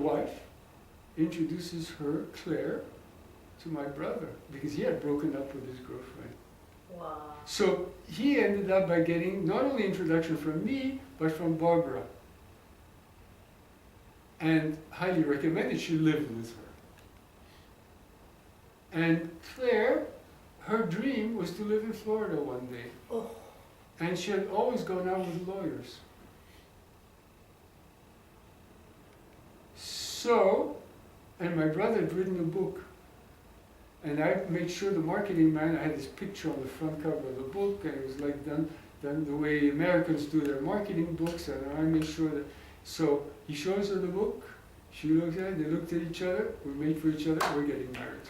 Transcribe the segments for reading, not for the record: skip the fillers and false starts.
wife introduces her, Claire, to my brother, because he had broken up with his girlfriend. Wow. So he ended up by getting not only introduction from me, but from Barbara. And highly recommended she live with her. And Claire, her dream was to live in Florida one day. Oh. And she had always gone out with lawyers. So, and my brother had written a book. And I made sure the marketing man, I had this picture on the front cover of the book, and it was like done the way Americans do their marketing books, and I made sure that, so he shows her the book, she looks at it, they looked at each other, we made for each other, we're getting married.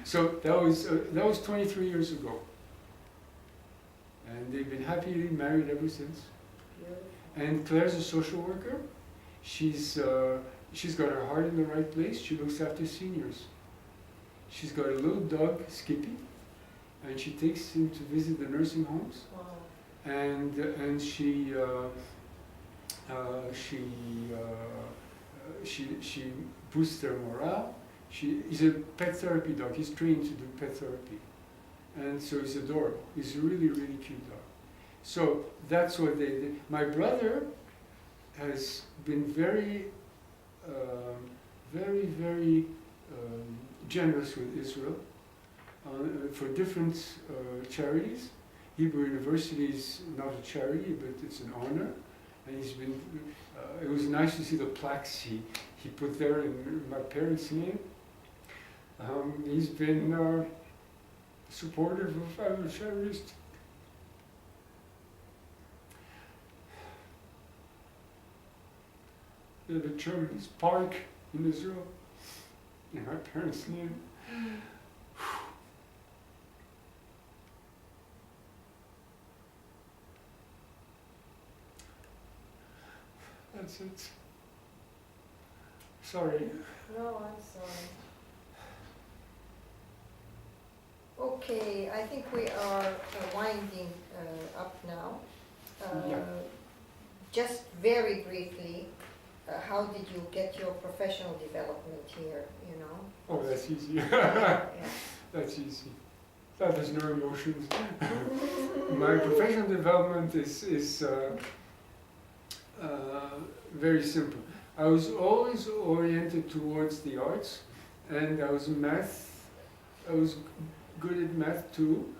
So that was 23 years ago. And they've been happily married ever since. Beautiful. And Claire's a social worker. She's got her heart in the right place. She looks after seniors. She's got a little dog, Skippy, and she takes him to visit the nursing homes. Wow. And she boosts their morale. He's a pet therapy dog. He's trained to do pet therapy, and so he's adorable. He's a really, really cute dog. So that's what they did. My brother has been very, very generous with Israel for different charities. Hebrew University is not a charity, but it's an honor. And he's been, it was nice to see the plaques he put there in my parents' name. He's been supportive of other charities. There's a children's park in Israel in my parents' name. That's it. Sorry. No, I'm sorry. Okay, I think we are winding up now. Yeah. Just very briefly, how did you get your professional development here, you know? Oh, that's easy. Yeah. That's easy. That has no emotions. My professional development is very simple. I was always oriented towards the arts, and I was good at math too,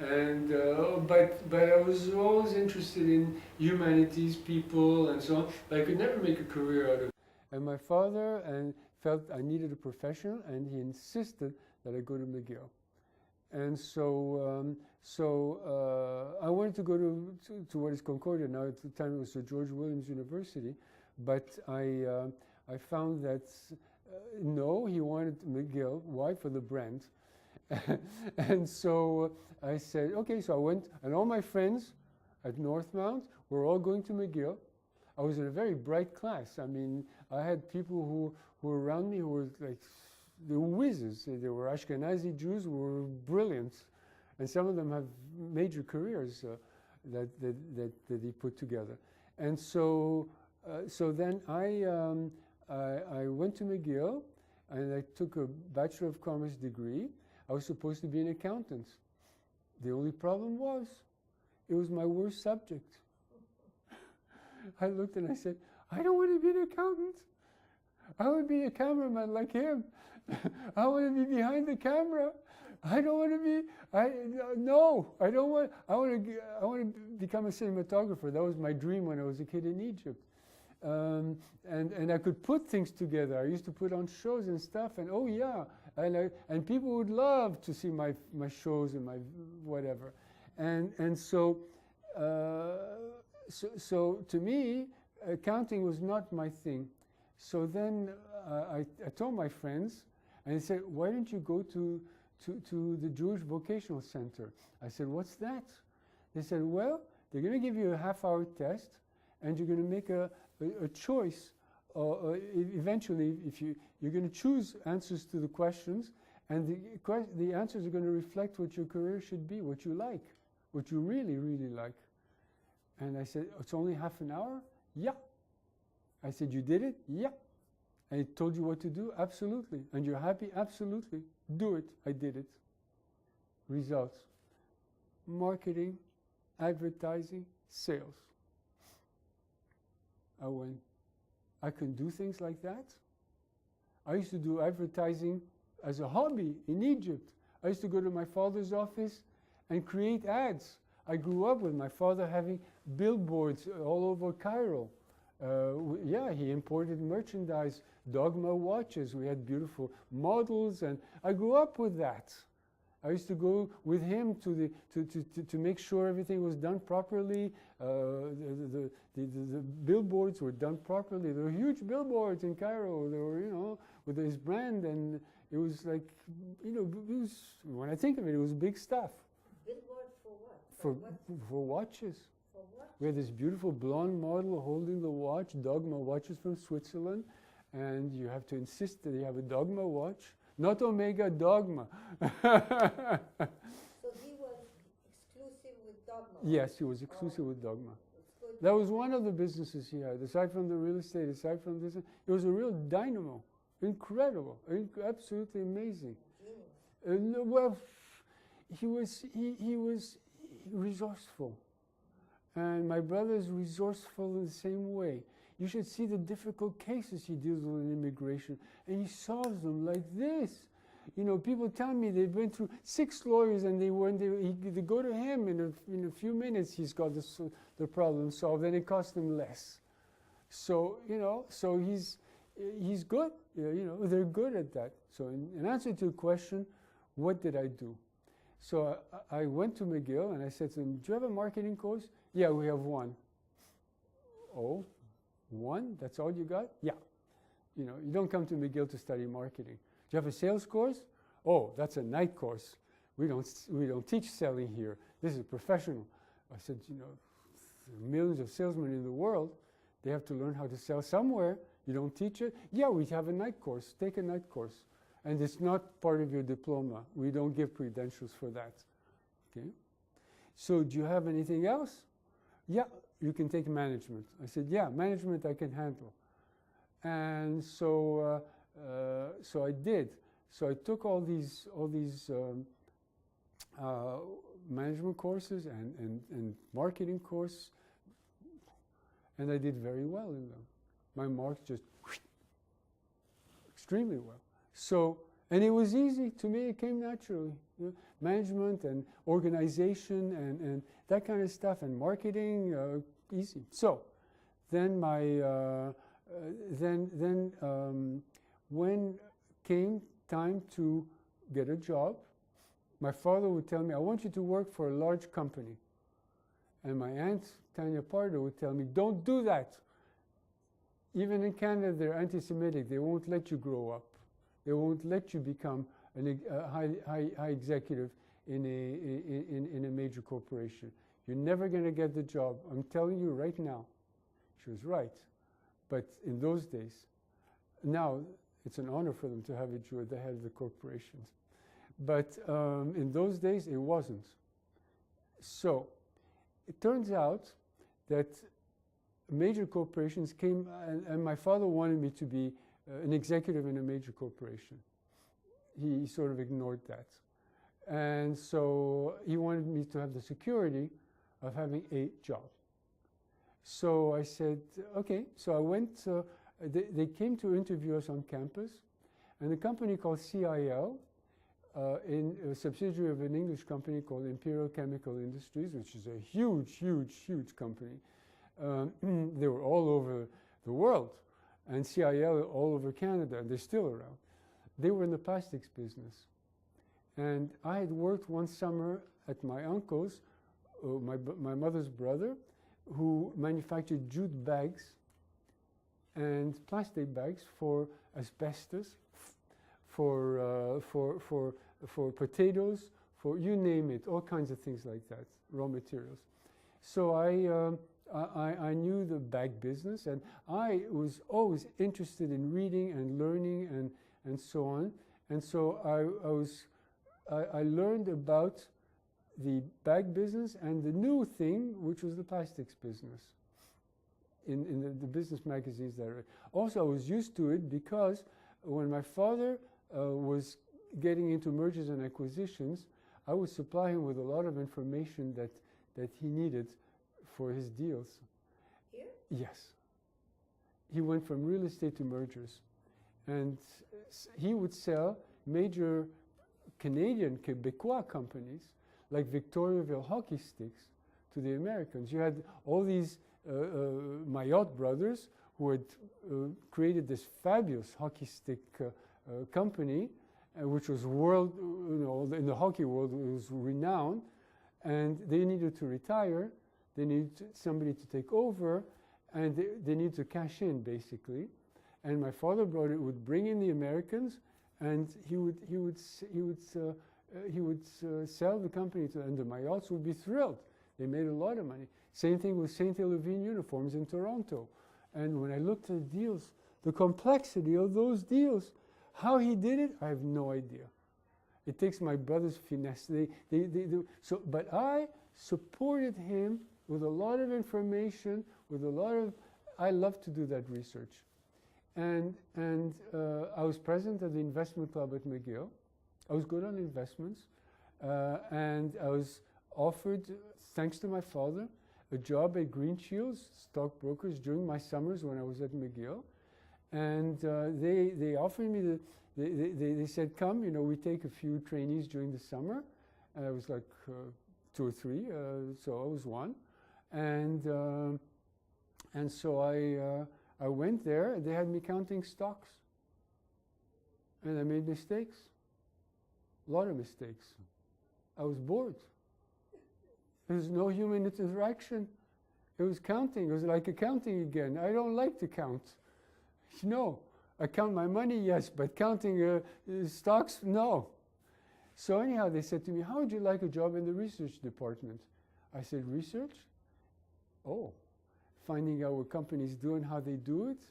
and but I was always interested in humanities, people, and so on. But I could never make a career out of it. And my father felt I needed a profession, and he insisted that I go to McGill. And so I wanted to go to what is Concordia now. At the time it was Sir George Williams University, but I found that no, he wanted McGill. Why? For the brand. And so I said, okay, so I went, and all my friends at Northmount were all going to McGill. I was in a very bright class. I mean, I had people who were around me who were like, they were whizzes. They were Ashkenazi Jews who were brilliant. And some of them have major careers that he put together. And so then I went to McGill, and I took a Bachelor of Commerce degree. I was supposed to be an accountant. The only problem was, it was my worst subject. I looked and I said, I don't want to be an accountant. I want to be a cameraman like him. I want to be behind the camera. I don't want to be, I want to become a cinematographer. That was my dream when I was a kid in Egypt. And I could put things together. I used to put on shows and stuff, and oh yeah, and people would love to see my shows and my whatever. And so to me, accounting was not my thing. So then I told my friends, and they said, why don't you go to the Jewish Vocational Center? I said, what's that? They said, well, they're going to give you a half-hour test, and you're going to make a choice. Eventually, if you're going to choose answers to the questions, and the answers are going to reflect what your career should be, what you like, what you really, really like. And I said, it's only half an hour? Yeah. I said, you did it? Yeah. I told you what to do? Absolutely. And you're happy? Absolutely. Do it. I did it. Results. Marketing, advertising, sales. I went, I can do things like that? I used to do advertising as a hobby in Egypt. I used to go to my father's office and create ads. I grew up with my father having billboards all over Cairo. Yeah, he imported merchandise, Dogma watches. We had beautiful models, and I grew up with that. I used to go with him to make sure everything was done properly. The billboards were done properly. There were huge billboards in Cairo. There were, you know, with his brand, and it was like, you know, it was, when I think of it, it was big stuff. Billboard for what? For watches. For what? We had this beautiful blonde model holding the watch, Dogma watches from Switzerland, and you have to insist that you have a Dogma watch. Not Omega, Dogma. So he was exclusive with Dogma? Yes, he was exclusive with Dogma. Good. That was one of the businesses he had. Aside from the real estate, aside from this, it was a real dynamo. Incredible, absolutely amazing. Well, he was resourceful. And my brother is resourceful in the same way. You should see the difficult cases he deals with in immigration, and he solves them like this. You know, people tell me they've been through 6 lawyers, and they go to him in a few minutes. He's got the problem solved, and it costs him less. So you know, so he's good. You know, they're good at that. So in answer to your question, what did I do? So I went to McGill and I said to them, "Do you have a marketing course?" "Yeah, we have one." "Oh. One? That's all you got?" "Yeah." You know, you don't come to McGill to study marketing. "Do you have a sales course?" "Oh, that's a night course. We don't teach selling here. This is professional." I said, you know, there are millions of salesmen in the world. They have to learn how to sell somewhere. You don't teach it? "Yeah, we have a night course. Take a night course. And it's not part of your diploma. We don't give credentials for that." Okay. "So do you have anything else?" "Yeah, you can take management." I said, "Yeah, management I can handle." And so I did. So I took all these management courses and marketing course, and I did very well in them. My marks just extremely well. So, and it was easy to me. It came naturally. You know, management and organization and that kind of stuff, and marketing, easy. So, then when came time to get a job, my father would tell me, "I want you to work for a large company." And my aunt, Tanya Pardo, would tell me, "Don't do that. Even in Canada, they're anti-Semitic. They won't let you grow up. They won't let you become a high executive in a major corporation. You're never going to get the job. I'm telling you right now." She was right. But in those days, now it's an honor for them to have a Jew at the head of the corporations. But in those days, it wasn't. So it turns out that major corporations came, and my father wanted me to be an executive in a major corporation. He sort of ignored that. And so he wanted me to have the security of having a job. So I said, okay. So I went, they came to interview us on campus, and a company called CIL, in a subsidiary of an English company called Imperial Chemical Industries, which is a huge company. They were all over the world, and CIL all over Canada, and they're still around. They were in the plastics business. And I had worked one summer at my uncle's, my mother's brother, who manufactured jute bags and plastic bags for asbestos, for potatoes, for you name it, all kinds of things like that, raw materials. So I knew the bag business, and I was always interested in reading and learning and so on. And so I learned about the bag business and the new thing, which was the plastics business. in the business magazines that I read. Also, I was used to it because when my father was getting into mergers and acquisitions, I would supply him with a lot of information that he needed for his deals. Here? Yes. He went from real estate to mergers. And he would sell major Canadian, Quebecois companies like Victoriaville hockey sticks to the Americans. You had all these Mayotte brothers who had created this fabulous hockey stick company, which was world, in the hockey world, it was renowned, and they needed to retire. They needed somebody to take over, and they needed to cash in, basically. And my father would bring in the Americans, and he would sell the company to, and the Mayottes would be thrilled. They made a lot of money. Same thing with St. Levine uniforms in Toronto. And when I looked at the deals, the complexity of those deals, how he did it, I have no idea. It takes my brother's finesse. But I supported him with a lot of information, I love to do that research. And I was president of the investment club at McGill. I was good on investments. And I was offered, thanks to my father, a job at Green Shields, stockbrokers, during my summers when I was at McGill. And they offered me, they said, come, we take a few trainees during the summer. And I was like 2 or 3, so I was one. And so I went there, and they had me counting stocks. And I made mistakes, a lot of mistakes. I was bored. There was no human interaction. It was counting. It was like accounting again. I don't like to count. No. I count my money, yes, but counting stocks, no. So anyhow, they said to me, how would you like a job in the research department? I said, research? Oh, finding out what companies do and how they do it?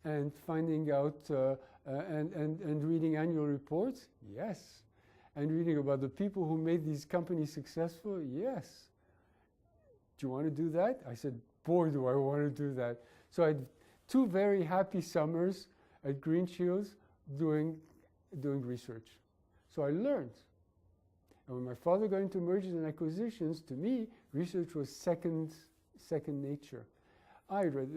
And finding out and reading annual reports? Yes. And reading about the people who made these companies successful? Yes. Do you want to do that? I said, boy, do I want to do that. So I had 2 very happy summers at Green Shields doing research. So I learned. And when my father got into mergers and acquisitions, to me, research was second nature. I read,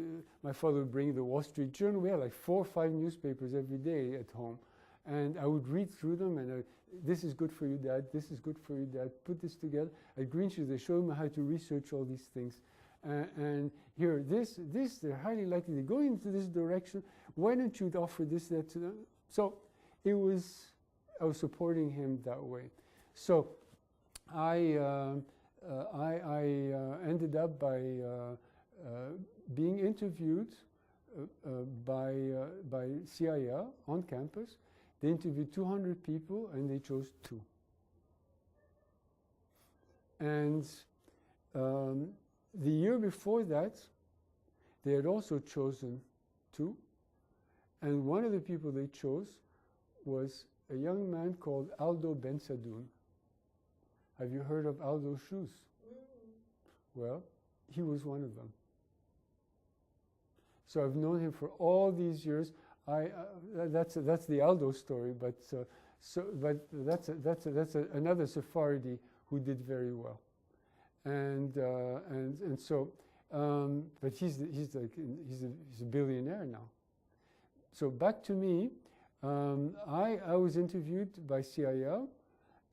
my father would bring the Wall Street Journal. We had like 4 or 5 newspapers every day at home. And I would read through them, and this is good for you, Dad, this is good for you, Dad, put this together. At Green Shields, they showed me how to research all these things. And here, this, they're highly likely to go into this direction. Why don't you offer this, that to them? So I was supporting him that way. So I ended up by being interviewed by CIL on campus. They interviewed 200 people, and they chose 2. And the year before that, they had also chosen 2. And one of the people they chose was a young man called Aldo Ben Sadoun. Have you heard of Aldo's shoes? Well, he was one of them. So I've known him for all these years. That's the Aldo story, but that's another Sephardi who did very well, and so but he's a billionaire now. So back to me, I was interviewed by CIL,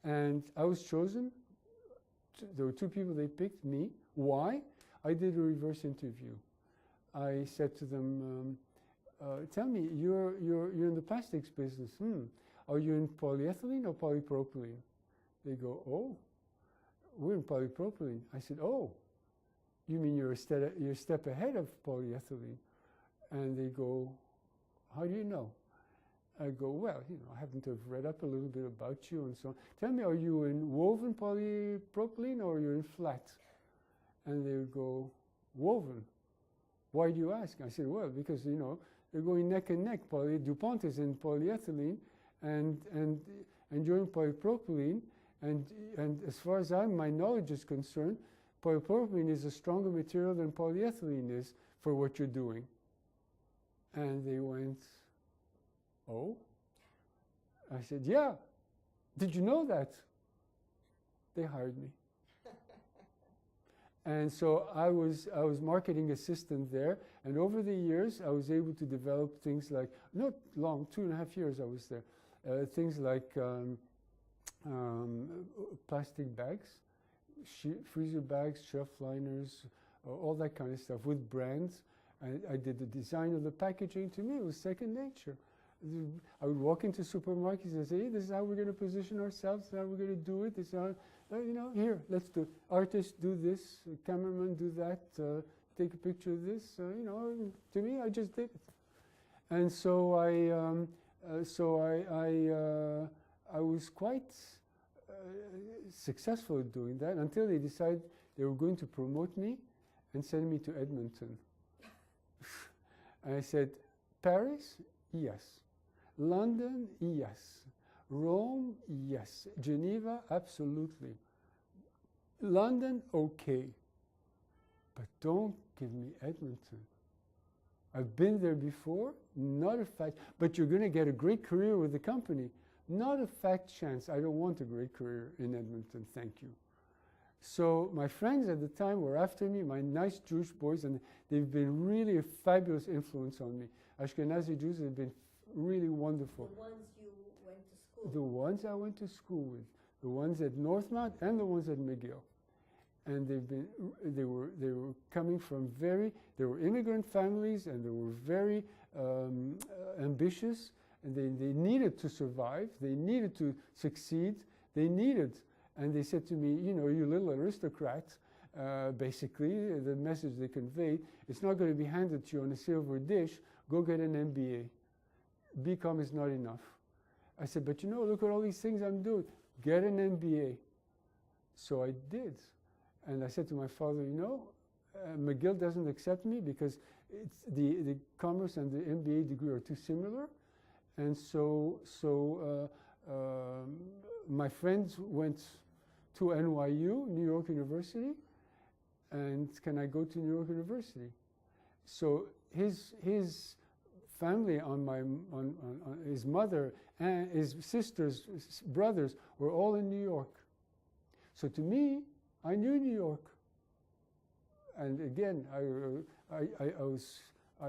and I was chosen. There were 2 people they picked, me. Why? I did a reverse interview. I said to them, tell me, you're in the plastics business. Are you in polyethylene or polypropylene? They go, oh, we're in polypropylene. I said, oh, you mean you're a step ahead of polyethylene? And they go, how do you know? I go, well, I happen to have read up a little bit about you and so on. Tell me, are you in woven polypropylene or are you in flat? And they would go, woven. Why do you ask? I said, well, because, they're going neck and neck. DuPont is in polyethylene, and you're in polypropylene. And as far as my knowledge is concerned, polypropylene is a stronger material than polyethylene is for what you're doing. And they went, oh? I said, yeah. Did you know that? They hired me. And so I was marketing assistant there, and over the years I was able to develop things like, not long, 2.5 years I was there, things like plastic bags, freezer bags, shelf liners, all that kind of stuff with brands. I did the design of the packaging. To me, it was second nature. I would walk into supermarkets and say, hey, this is how we're going to position ourselves, this is how we're going to do it, this is how, here, let's do it. Artists do this, cameramen do that, take a picture of this, to me, I just did it. And so I was quite successful at doing that until they decided they were going to promote me and send me to Edmonton. And I said, Paris? Yes. London? Yes. Rome? Yes. Geneva? Absolutely. London? Okay. But don't give me Edmonton. I've been there before, not a fact, but you're going to get a great career with the company. Not a fat chance. I don't want a great career in Edmonton, thank you. So my friends at the time were after me, my nice Jewish boys, and they've been really a fabulous influence on me. Ashkenazi Jews have been really wonderful. The ones you went to school with? The ones I went to school with. The ones at Northmount and the ones at McGill. And they were coming from they were immigrant families, and they were very ambitious, and they needed to survive, they needed to succeed, and they said to me, you little aristocrat, basically, the message they conveyed, it's not going to be handed to you on a silver dish, go get an MBA. BCom is not enough. I said, but look at all these things I'm doing, get an MBA. So I did. And I said to my father, McGill doesn't accept me because it's the commerce and the MBA degree are too similar. And so my friends went to NYU, New York University, and can I go to New York University? So his family on his mother and his sisters, his brothers were all in New York. So to me, I knew New York. And again, I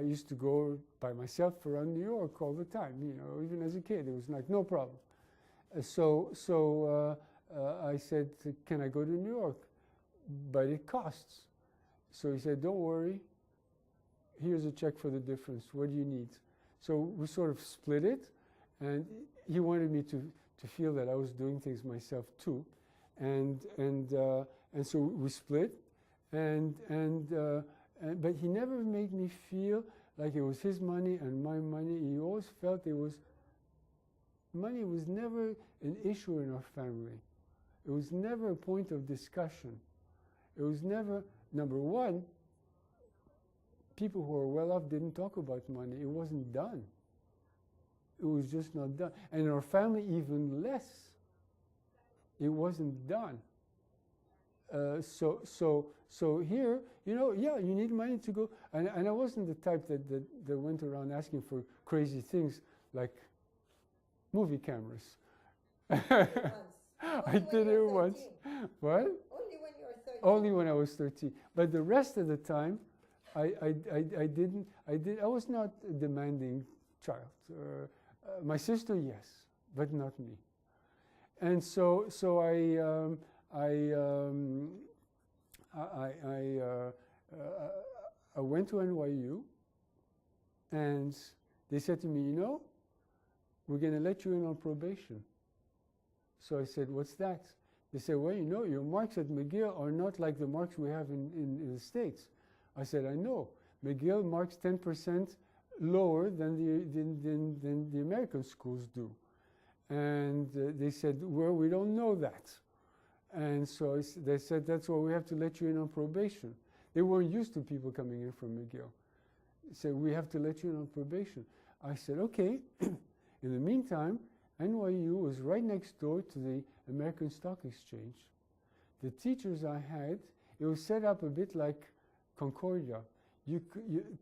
used to go by myself around New York all the time, even as a kid. It was like no problem. So I said, can I go to New York? But it costs. So he said, don't worry. Here's a check for the difference. What do you need? So we sort of split it. And he wanted me to feel that I was doing things myself too. And so we split. But he never made me feel like it was his money and my money. He always felt money was never an issue in our family. It was never a point of discussion. It was never, number one, people who are well off didn't talk about money. It wasn't done. It was just not done. And in our family, even less. It wasn't done. So here, yeah, you need money to go. And I wasn't the type that went around asking for crazy things like movie cameras. I did it once. What? Only when you were 13. Only when I was 13. But the rest of the time, I was not a demanding child. My sister, yes, but not me. And so I went to NYU, and they said to me, we're going to let you in on probation. So I said, what's that? They said, well, your marks at McGill are not like the marks we have in the States. I said, I know. McGill marks 10% lower than the American schools do. And they said, well, we don't know that. And so they said, that's why we have to let you in on probation. They weren't used to people coming in from McGill. They said, we have to let you in on probation. I said, okay. In the meantime, NYU was right next door to the American Stock Exchange. The teachers I had it was set up a bit like Concordia.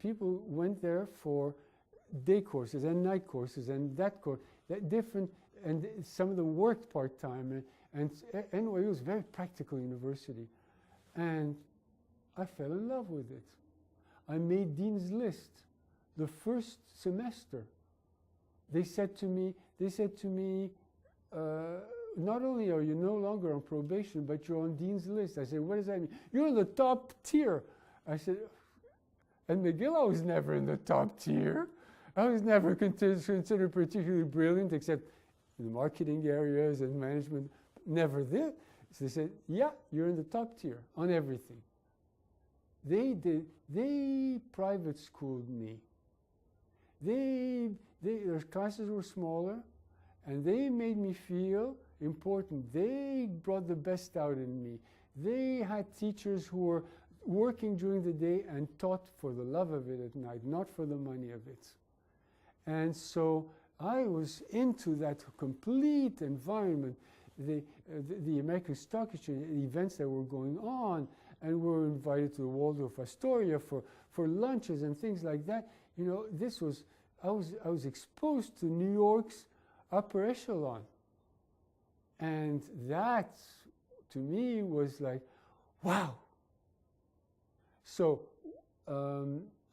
People went there for day courses and night courses and that course, different, and some of them worked part-time. And NYU was a very practical university. And I fell in love with it. I made Dean's List the first semester. They said to me, not only are you no longer on probation, but you're on Dean's List. I said, what does that mean? You're in the top tier. I said, and McGill, I was never in the top tier. I was never considered particularly brilliant, except in the marketing areas and management, never there. So they said, yeah, you're in the top tier on everything. They private schooled me. Their classes were smaller, and they made me feel important. They brought the best out in me. They had teachers who were working during the day and taught for the love of it at night, not for the money of it. And so I was into that complete environment. The American Stock Exchange, the events that were going on, and we were invited to the Waldorf Astoria for lunches and things like that. You know, this was, I was exposed to New York's upper echelon. And that, to me, was like, wow. So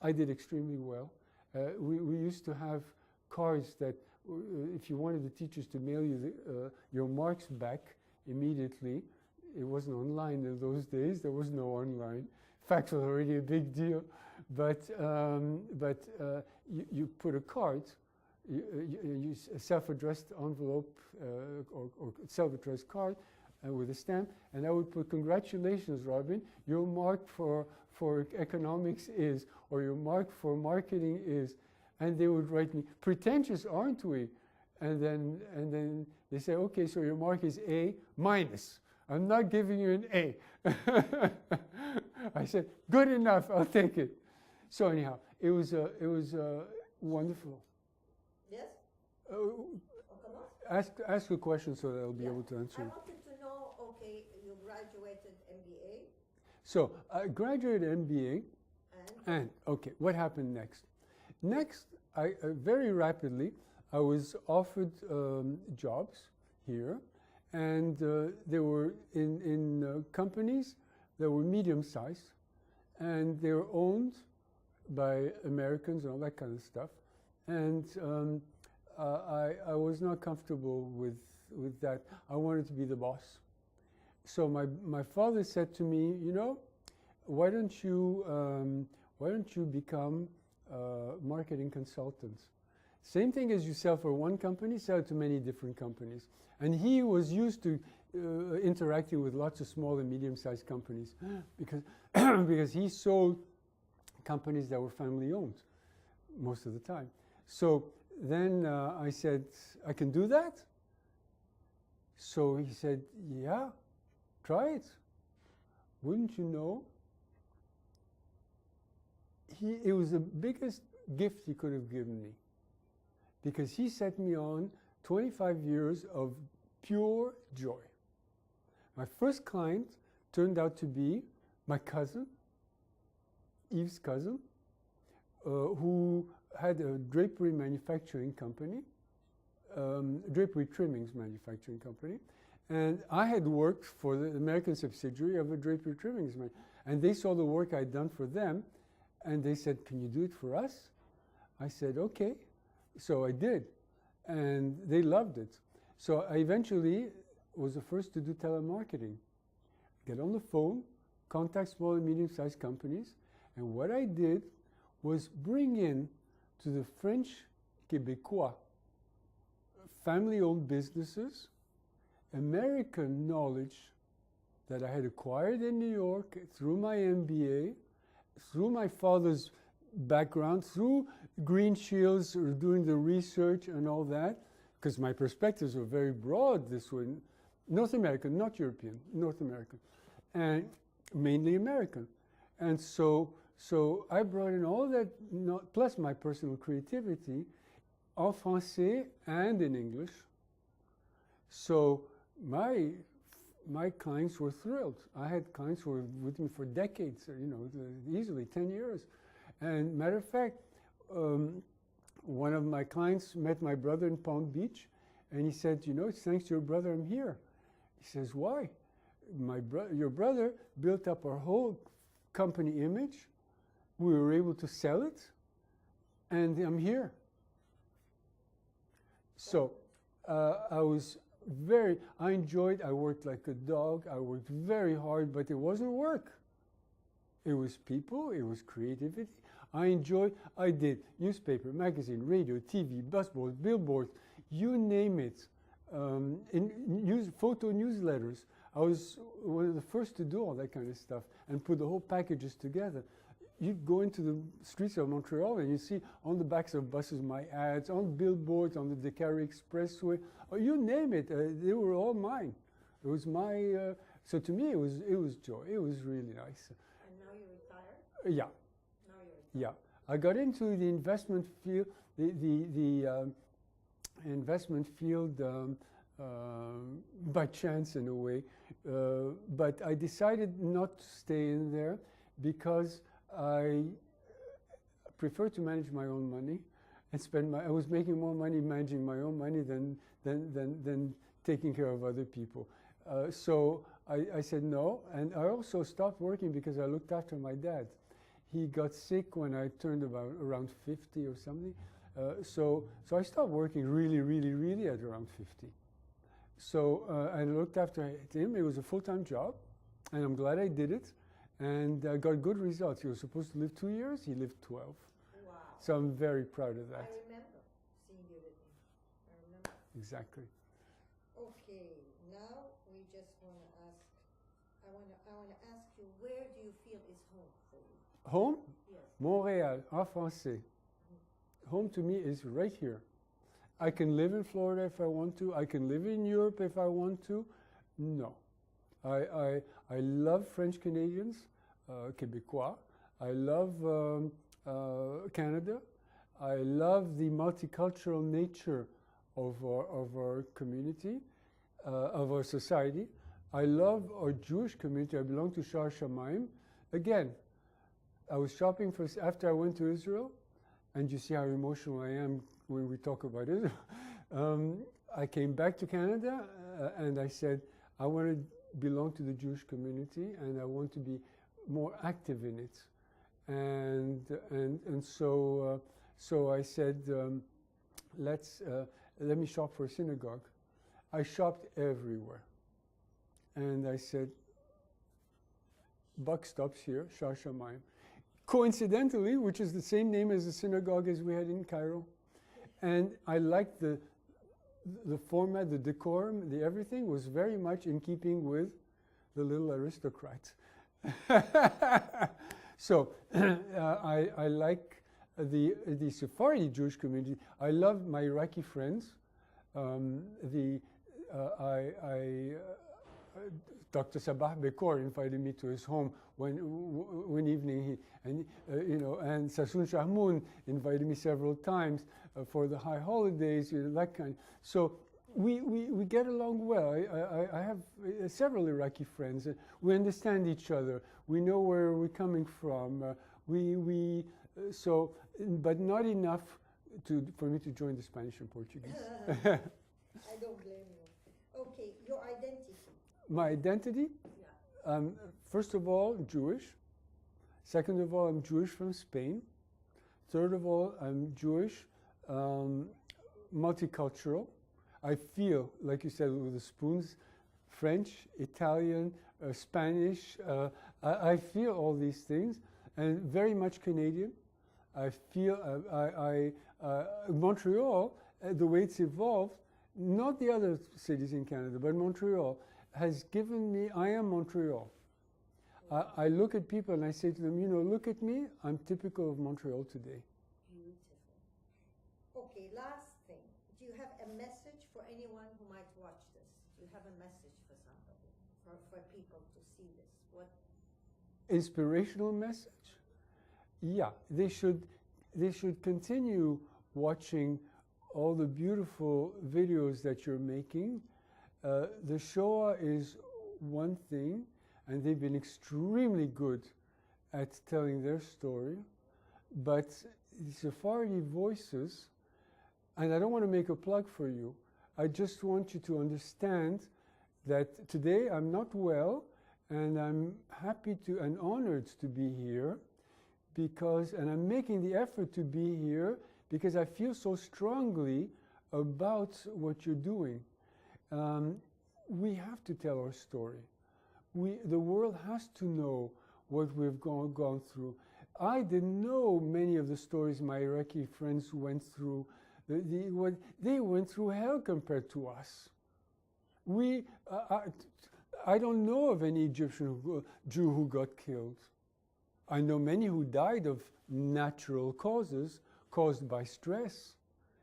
I did extremely well. We used to have cards that, if you wanted the teachers to mail you your marks back immediately, it wasn't online in those days. There was no online. Fax was already a big deal. But you put a card, you use a self-addressed envelope or self-addressed card with a stamp, and I would put, congratulations, Robin, your mark for economics is, or your mark for marketing is, and they would write me, pretentious, aren't we? And then they say, okay, so your mark is A minus. I'm not giving you an A. I said, good enough, I'll take it. So anyhow, it was wonderful. Yes? Ask a question so that I'll be able to answer. I wanted to know, okay, you graduated MBA. So I graduated MBA, and okay, what happened next? Next, I very rapidly, I was offered jobs here, and they were in companies that were medium-sized, and they were owned by Americans and all that kind of stuff. And I was not comfortable with that. I wanted to be the boss. So my father said to me, you know, why don't you become marketing consultants? Same thing as you sell for one company, sell to many different companies. And he was used to interacting with lots of small and medium-sized companies because because he sold companies that were family-owned most of the time. So then I said, I can do that? So he said, yeah, try it. Wouldn't you know? It was the biggest gift he could have given me, because he set me on 25 years of pure joy. My first client turned out to be my cousin, Eve's cousin, who had a drapery manufacturing company, drapery trimmings manufacturing company, and I had worked for the American subsidiary of a drapery trimmings and they saw the work I'd done for them, and they said, can you do it for us? I said, okay. So I did, and they loved it. So I eventually was the first to do telemarketing. Get on the phone, contact small and medium-sized companies, and what I did was bring in to the French Québécois family-owned businesses American knowledge that I had acquired in New York through my MBA, through my father's background, through Green Shields, or doing the research and all that, because my perspectives were very broad this way. North American, not European, North American, and mainly American. And so I brought in all that, plus my personal creativity, en français and in English. So my my clients were thrilled. I had clients who were with me for decades, you know, easily 10 years. And matter of fact, one of my clients met my brother in Palm Beach, and he said, you know, it's thanks to your brother I'm here. He says, why? Your brother built up our whole company image. We were able to sell it, and I'm here. So I enjoyed, I worked like a dog, I worked very hard, but it wasn't work. It was people, it was creativity. I did newspaper, magazine, radio, TV, busboards, billboards, you name it. Photo newsletters. I was one of the first to do all that kind of stuff and put the whole packages together. You'd go into the streets of Montreal and you see on the backs of buses my ads, on billboards, on the Descartes Expressway, or you name it, they were all mine. It was my, so to me it was joy, it was really nice. And now you're retired? Yeah. Now you're retired. Yeah. I got into the investment field, the investment field by chance in a way, but I decided not to stay in there because I prefer to manage my own money and I was making more money managing my own money than taking care of other people. So I said no, and I also stopped working because I looked after my dad. He got sick when I turned around 50 or something. So I stopped working really at around 50. So I looked after him. It was a full-time job, and I'm glad I did it. And I got good results. He was supposed to live 2 years. He lived 12. Wow. So I'm very proud of that. I remember seeing you with him. I remember. Exactly. Okay, now we just want to ask, I want to ask you, where do you feel is home for you? Home? Yes. Montréal, en français. Home to me is right here. I can live in Florida if I want to. I can live in Europe if I want to. No. I love French Canadians, Québécois. I love Canada. I love the multicultural nature of our community, of our society. I love our Jewish community. I belong to Shar Shamayim. Again, I was shopping after I went to Israel, and you see how emotional I am when we talk about Israel. I came back to Canada and I said, I want to belong to the Jewish community and I want to be more active in it. And so I said, let me shop for a synagogue. I shopped everywhere. And I said, buck stops here, Shar Shamayim. Coincidentally, which is the same name as the synagogue as we had in Cairo. And I liked the format, the decorum, the everything was very much in keeping with the little aristocrat. So I like the Sephardi Jewish community. I love my Iraqi friends. Dr. Sabah Bekor invited me to his home one evening, and Sassoon Shahmoun invited me several times for the high holidays, that kind. So we get along well. I have several Iraqi friends. We understand each other. We know where we're coming from. But not enough for me to join the Spanish and Portuguese. I don't blame you. Okay, your identity. My identity? Yeah. First of all, Jewish. Second of all, I'm Jewish from Spain. Third of all, I'm Jewish, multicultural. I feel, like you said, with the spoons, French, Italian, Spanish. I feel all these things, and very much Canadian. I feel Montreal, the way it's evolved, not the other cities in Canada, but Montreal, has given me, I am Montreal. I look at people and I say to them, look at me, I'm typical of Montreal today. Beautiful. Okay, last thing. Do you have a message for anyone who might watch this? Do you have a message for somebody, for people to see this? What? Inspirational message? Yeah, they should continue watching all the beautiful videos that you're making. The Shoah is one thing, and they've been extremely good at telling their story, but the Sephardi Voices, and I don't want to make a plug for you, I just want you to understand that today I'm not well, and I'm happy to and honored to be here, because, and I'm making the effort to be here because I feel so strongly about what you're doing. We have to tell our story. The world has to know what we've gone through. I didn't know many of the stories my Iraqi friends went through. They went through hell compared to us. I don't know of any Egyptian Jew who got killed. I know many who died of natural causes caused by stress,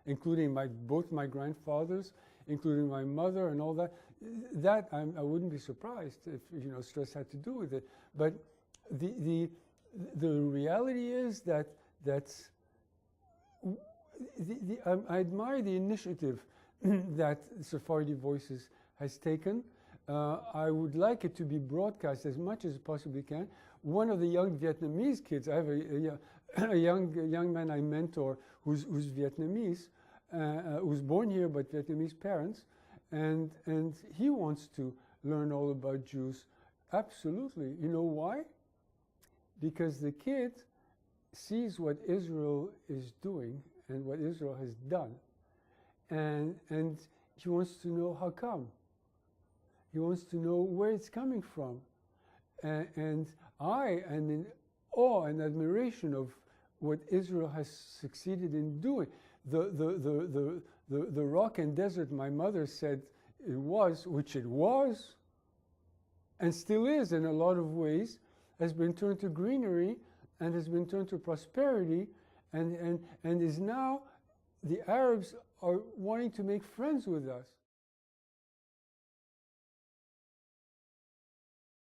including both my grandfathers, including my mother and all that. That I wouldn't be surprised if stress had to do with it. But the reality is that I admire the initiative that Sephardi Voices has taken. I would like it to be broadcast as much as it possibly can. One of the young Vietnamese kids, I have a young man I mentor who's Vietnamese, who's born here but Vietnamese parents, and he wants to learn all about Jews. Absolutely. You know why? Because the kid sees what Israel is doing and what Israel has done, and he wants to know how come. He wants to know where it's coming from. And I am in awe and admiration of what Israel has succeeded in doing. The rock and desert my mother said it was, which it was, and still is in a lot of ways, has been turned to greenery and has been turned to prosperity, and is now, the Arabs are wanting to make friends with us.